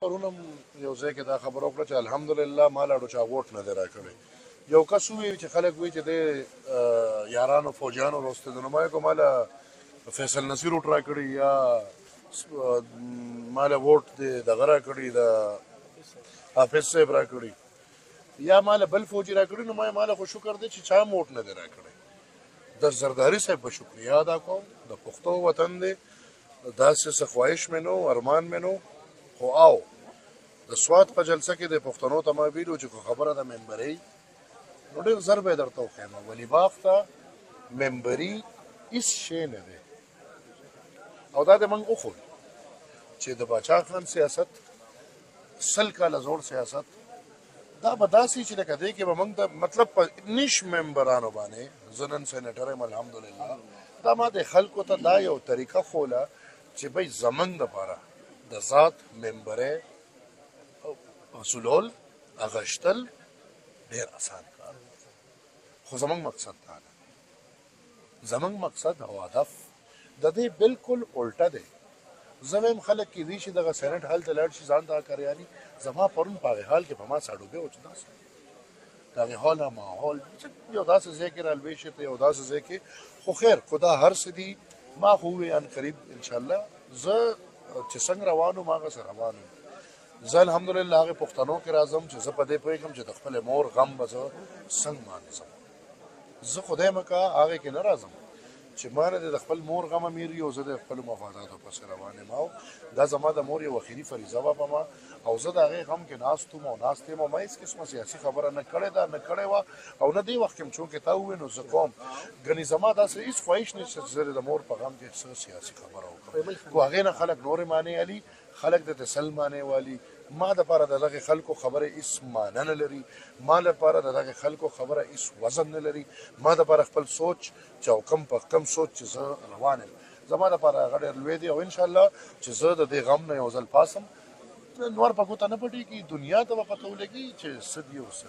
پرونه یو ځای کې دا خبره وکړه چې الحمدلله ما لا چا ووټ نه دی راکړی. یو کس وویل چې خلک وایي چې د یارانو فوجیانو راوستې د نمایکو ما له فیصل نصیر ووټ راکړي یا ما له ووټ د دغه راکړي د حافظ صاحب راکړي یا ما له بل فوجي راکړي. نو ما له خو شکر دی چې چا م ووټ نه دی راکړی. د زرداري صاحب په شکریه ادا کوم. د پښتو وطن دی، داسې څه خواهش مې نو ارمان مې نو خو او د سوات په جلسه کې د پښتنو ته ما ویلو چې خبره د ممبرۍ نو ډېر ژر به یې درته وښیم. ولي باغ ته ممبري هېڅ شی نه دی او دا د موږ وښود چې د باچا خان سیاست 100 کاله زوړ سیاست دا به داسې چې لکه دی کې به موږ د مطلب په نیش ممبرانو باندې زه نن سینیټر یم الحمدلله. دا ما د خلکو ته دا یو طریقه ښوله چې بی زموږ دپاره د ذات ممبرۍ حصولول اغشتل ډېر اسان کار خو زموږ مقصد دا نه. زموږ مقصد او هدف د دې بالکل الټه دی. زه وایم خلک کیدای شي دغه سینټ هلته لاړ شي ځان ته کاریاني. زما پرون په هغې حال کې په ما ساډوبې و چې داسې د هغې حاله ماحول یو داسې ځای کې رالویشي ته یو داسې ځای کې خو خیر خو دا هر څه دي. ما خو ووی ان قریب انشاءالله زه چې څنګه روان وم هغسې روان وم. زه الحمدلله هغې پښتنو کې راځم چې زه په دې پوهېږم چې د خپلې مور غم به زه څنګه مانځم. زه خدای مکه هغې کې نه راځم چې ما نه د خپل مور غم امیر وي او زه د خپلو مفاداتو پسې روان یم. او دا زما د مور یو اخري فریضه وه په ما او زه د هغې غم کې ناست وم او ناست یم او ما هېڅ قسمه سیاسي خبره نه کړې ده نه کړې وه او نه دې وخت کې م چونکې تا ووایې نو زه کوم. ګنې زما داسې هېڅ خواهش نشته چې زه د مور په غم کې څه سیاسي خبره وکړم. خو هغې نه خلک نورې معنی علي خلک د تسل معنی والي. ما دپاره د دغې خلکو خبره هېڅ معنی نه لري. ما لپاره د دغې خلکو خبره هېڅ وزن نه لري. ما دپاره خپل سوچ چې او کم سوچ چې زه روان یم زما دپاره هغه ډېر لوی دی او انشاءالله چې زه د دې غم نه یو ځل پاسم نور په ګوته نه پټېږي. دنیا ته به پته ولګي چې څه دي او څه